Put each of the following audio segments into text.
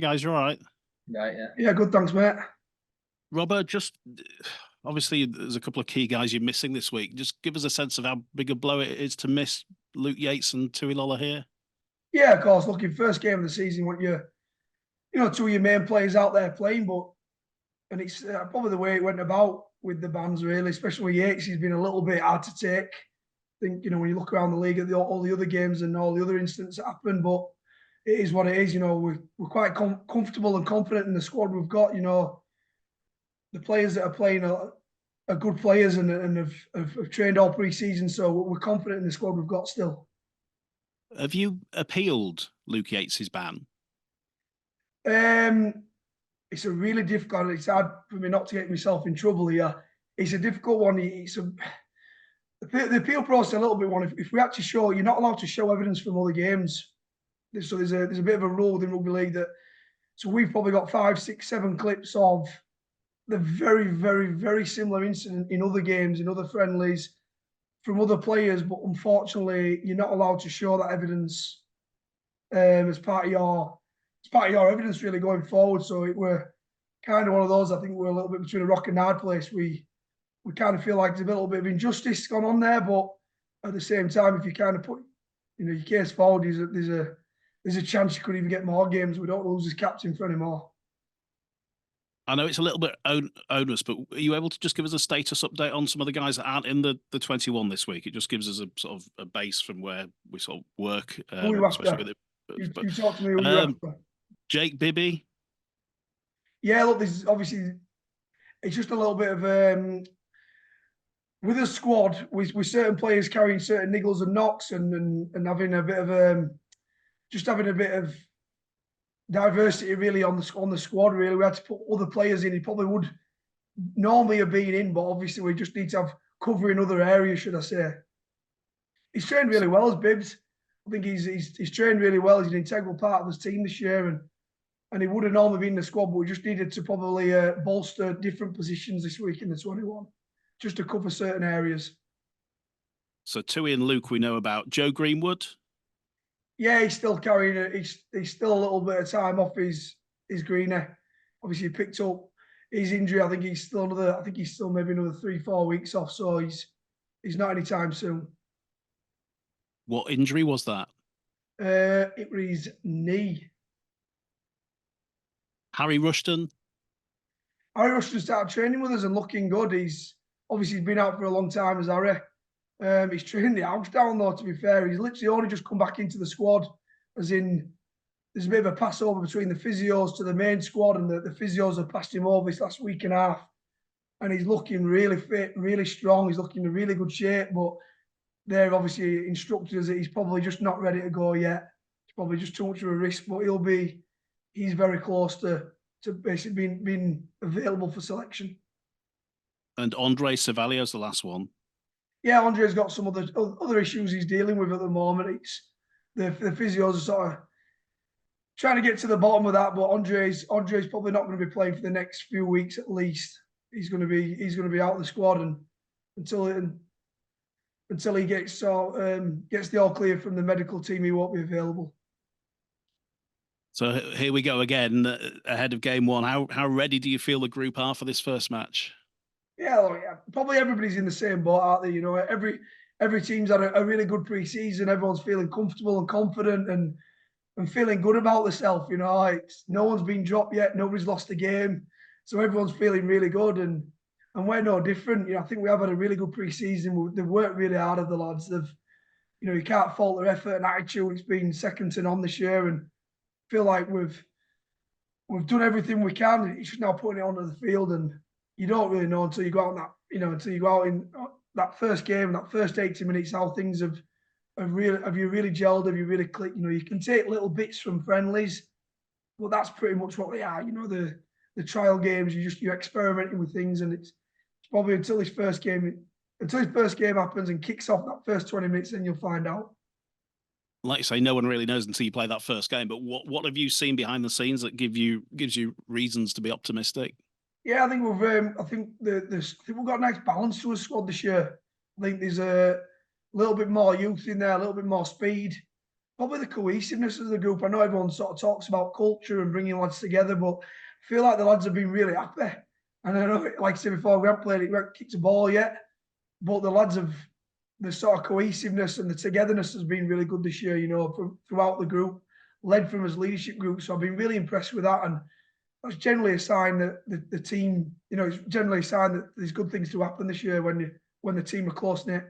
Guys, you're all right. Right, yeah. Yeah, good, thanks, mate. Robert, just obviously there's a couple of key guys you're missing this week. Just give us a sense of how big a blow it is to miss Luke Yates and Tui Lola here. Yeah, of course. Look, in first game of the season, what two of your main players out there playing, and it's probably the way it went about with the bans, really, especially with Yates. He's been a little bit hard to take. I think, when you look around the league at all the other games and all the other incidents that happen, but it is what it is. We're quite comfortable and confident in the squad we've got. The players that are playing are good players and have trained all pre-season, so we're confident in the squad we've got still. Have you appealed Luke Yates's ban? It's a really difficult. It's hard for me not to get myself in trouble here. It's a difficult one. The appeal process a little bit one. If we actually show, you're not allowed to show evidence from other games. So there's a bit of a rule in rugby league that. So we've probably got 5, 6, 7 clips of the very, very, very similar incident in other games, in other friendlies, from other players. But unfortunately, you're not allowed to show that evidence as part of your evidence really going forward. So we're kind of one of those. I think we're a little bit between a rock and hard place. We kind of feel like there's a little bit of injustice gone on there, but at the same time, if you kind of put your case forward, there's a chance you could even get more games. We don't lose his captain for anymore. I know it's a little bit onerous, but are you able to just give us a status update on some of the guys that aren't in the 21 this week? It just gives us a sort of a base from where we sort of work. Who are you after? You talk to me. Who you after? Jake Bibby. Yeah, look, this is obviously it's just a little bit of with a squad with certain players carrying certain niggles and knocks and having a bit of just having a bit of diversity really on the squad. Really, we had to put other players in. He probably would normally have been in, but obviously we just need to have cover in other areas, should I say? He's trained really well as Bibbs. I think he's trained really well. He's an integral part of his team this year, and he would have normally been in the squad, but we just needed to probably bolster different positions this week in the 21, just to cover certain areas. So Tui and Luke we know about. Joe Greenwood? Yeah, he's still carrying it. He's still a little bit of time off his greener. Obviously, he picked up his injury. I think he's still maybe another 3-4 weeks off. So he's not anytime soon. What injury was that? It was his knee. Harry Rushton? Harry Rushton started training with us and looking good. He's been out for a long time as Harry. He's training the house down though, to be fair. He's literally only just come back into the squad, as in there's a bit of a passover between the physios to the main squad, and the physios have passed him over this last week and a half. And he's looking really fit, really strong. He's looking in really good shape, but they've obviously instructed us that he's probably just not ready to go yet. It's probably just too much of a risk, but he's very close to basically being available for selection. And Andre Cevallo's the last one. Yeah, Andre's got some other issues he's dealing with at the moment. It's the physios are sort of trying to get to the bottom of that, but Andre's probably not going to be playing for the next few weeks at least. He's going to be out of the squad and until he gets the all clear from the medical team, he won't be available. So here we go again ahead of game one. How ready do you feel the group are for this first match? Yeah, probably everybody's in the same boat, aren't they? Every team's had a really good pre-season. Everyone's feeling comfortable and confident and feeling good about themselves. No one's been dropped yet. Nobody's lost a game, so everyone's feeling really good. And we're no different. I think we have had a really good pre-season. They've worked really hard, the lads. You can't fault their effort and attitude. It's been second to none this year, and feel like we've done everything we can. It's just now putting it onto the field, and you don't really know until you go out in that first game, that first 80 minutes, how things have you really gelled, have you really clicked? You can take little bits from friendlies, but that's pretty much what they are. The trial games, you're experimenting with things, and it's probably until his first game happens and kicks off that first 20 minutes, then you'll find out. Like you say, no one really knows until you play that first game. But what have you seen behind the scenes that gives you reasons to be optimistic? Yeah, I think we've got a nice balance to a squad this year. I think there's a little bit more youth in there, a little bit more speed. probably the cohesiveness of the group. I know everyone sort of talks about culture and bringing lads together, but I feel like the lads have been really happy. And I know, like I said before, we haven't played it, we haven't kicked a ball yet, but the lads have, the sort of cohesiveness and the togetherness has been really good this year, you know, throughout the group, led from his leadership group. So I've been really impressed with that. And that's generally a sign that the team, you know, it's generally a sign that there's good things to happen this year when the team are close knit.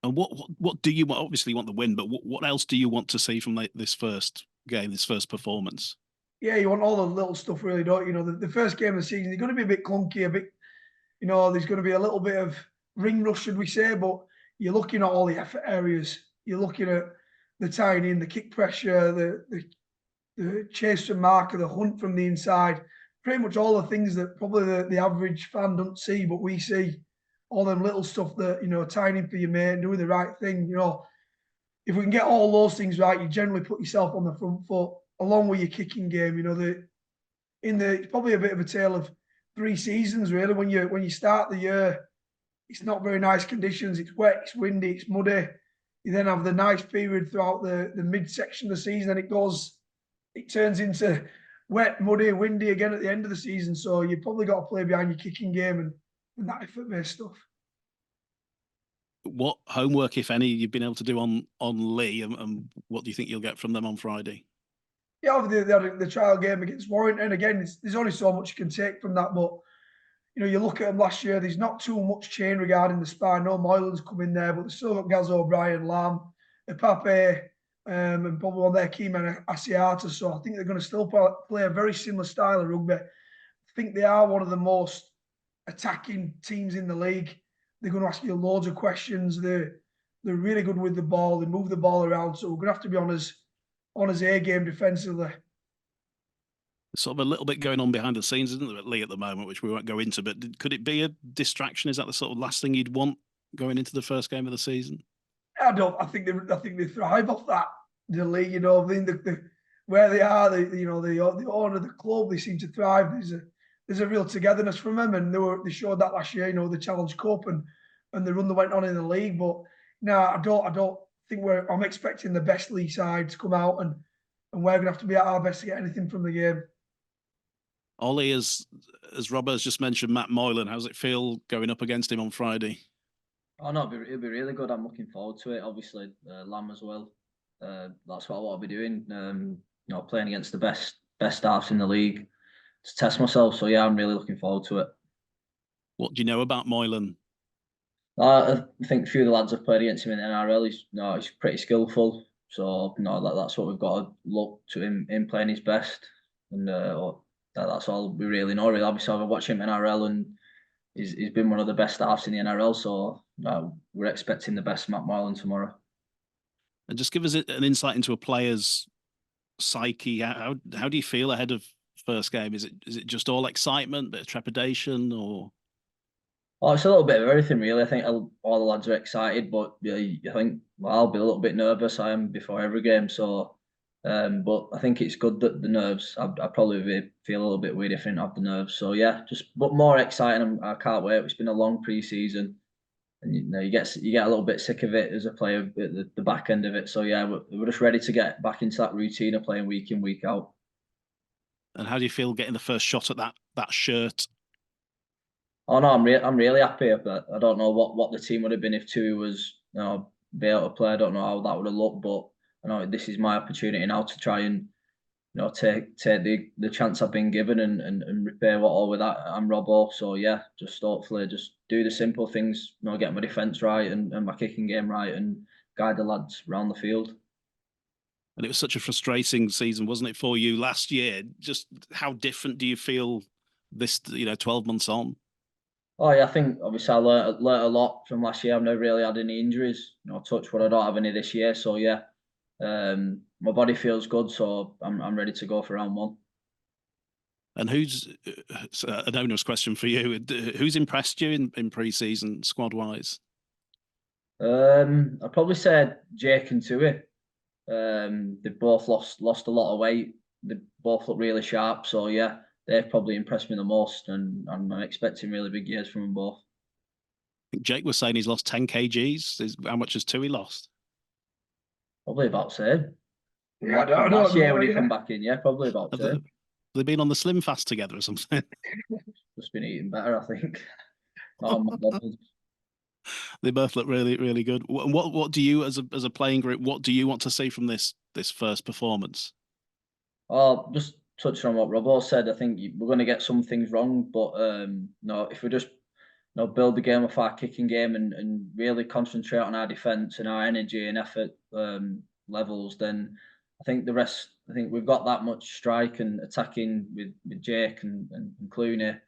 And what do you want? Obviously, you want the win, but what else do you want to see from this first game, this first performance? Yeah, you want all the little stuff, really, don't you? You know, the first game of the season, they're going to be a bit clunky, a bit, you know, there's going to be a little bit of ring rush, should we say? But you're looking at all the effort areas. You're looking at the tying in, the kick pressure, the chase from marker, the hunt from the inside. Pretty much all the things that probably the average fan don't see, but we see. All them little stuff that, you know, tying in for your mate, doing the right thing. You know, if we can get all those things right, you generally put yourself on the front foot, along with your kicking game. You know, it's probably a bit of a tale of 3 seasons, really. When you start the year, it's not very nice conditions. It's wet, it's windy, it's muddy. You then have the nice period throughout the midsection of the season, and it turns into wet, muddy, windy again at the end of the season. So you've probably got to play behind your kicking game and that effort-based stuff. What homework, if any, you've been able to do on Lee, and what do you think you'll get from them on Friday? Yeah, obviously they had the trial game against Warrington. Again, there's only so much you can take from that. But you know, you look at them last year. There's not too much change regarding the spine. No Moylan's come in there, but they've still got Gaz O'Brien, Lamb, Epape, and probably one of their key men, Asiata. So I think they're going to still play a very similar style of rugby. I think they are one of the most attacking teams in the league. They're going to ask you loads of questions. They're really good with the ball. They move the ball around. So we're going to have to be on his A game defensively. Sort of a little bit going on behind the scenes, isn't there, at Lee at the moment, which we won't go into. But could it be a distraction? Is that the sort of last thing you'd want going into the first game of the season? I don't. I think they thrive off that. The league, you know, I mean, where they are, you know, the owner of the club, they seem to thrive. There's a real togetherness from them, and they showed that last year. You know, the Challenge Cup and the run that went on in the league. But no, I don't think I'm expecting the best league side to come out, and we're going to have to be at our best to get anything from the game. Ollie, as Robert has just mentioned, Matt Moylan, how's it feel going up against him on Friday? Oh no, it'll be really good. I'm looking forward to it. Obviously, Lamb as well. That's what I want to be doing. You know, playing against the best staffs in the league to test myself. So yeah, I'm really looking forward to it. What do you know about Moylan? I think a few of the lads have played against him in the NRL. He's pretty skillful. So that's what we've got to look to him playing his best, and that's all we really know. Really, obviously, I've watched him in NRL, and he's been one of the best staffs in the NRL. So we're expecting the best Matt Moylan tomorrow. And just give us an insight into a player's psyche. How do you feel ahead of first game? Is it just all excitement, bit of trepidation, or? Oh, it's a little bit of everything, really. I think all the lads are excited, but I think I'll be a little bit nervous. I am before every game, so. But I think it's good that the nerves. I probably feel a little bit weird if I didn't have the nerves. So yeah, but more exciting. I can't wait. It's been a long pre-season, and you know you get a little bit sick of it as a player at the back end of it. So yeah, we're just ready to get back into that routine of playing week in, week out. And how do you feel getting the first shot at that shirt? Oh no, I'm really happy. But I don't know what the team would have been if Tui was be able to play. I don't know how that would have looked, but I know this is my opportunity now to try and take the chance I've been given and repay what all with that. I'm Robbo, so yeah, just hopefully just do the simple things. Get my defence right and my kicking game right and guide the lads around the field. And it was such a frustrating season, wasn't it, for you last year? Just how different do you feel this 12 months on? Oh yeah, I think obviously I learnt a lot from last year. I've never really had any injuries. Touch wood, I don't have any this year. So yeah, my body feels good, so I'm ready to go for round one. And who's an onerous question for you? Who's impressed you in pre-season squad wise? I'd probably say Jake and Tui. They both lost a lot of weight. They both look really sharp. So yeah, they've probably impressed me the most, and I'm expecting really big years from them both. I think Jake was saying he's lost 10 kgs. How much has Tui lost? Probably about same. Yeah, I don't Last year know, when he yeah. come back in, yeah, probably about Have same. they been on the slim fast together or something? Just been eating better, I think. Not on McDonald's. They both look really, really good. What do you, as a playing group, what do you want to see from this first performance? Oh, just touching on what Robbo said, I think we're going to get some things wrong, but no, if we just build the game off our kicking game and really concentrate on our defence and our energy and effort levels, then I think the rest. I think we've got that much strike and attacking with Jake and Clooney.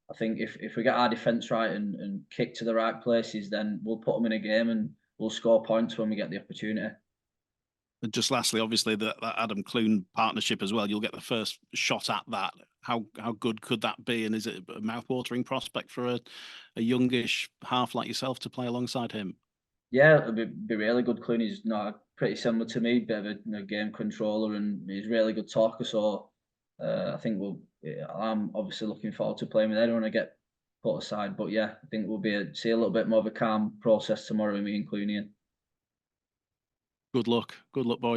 I think if we get our defence right and kick to the right places, then we'll put them in a game and we'll score points when we get the opportunity. And just lastly, obviously that Adam Clune partnership as well. You'll get the first shot at that. How good could that be? And is it a mouth-watering prospect for a youngish half like yourself to play alongside him? Yeah, it'd be really good. Clooney's pretty similar to me, bit of a game controller, and he's a really good talker. So I think I'm obviously looking forward to playing with anyone I get put aside. But yeah, I think we'll see a little bit more of a calm process tomorrow, me and Clooney. Good luck, boys.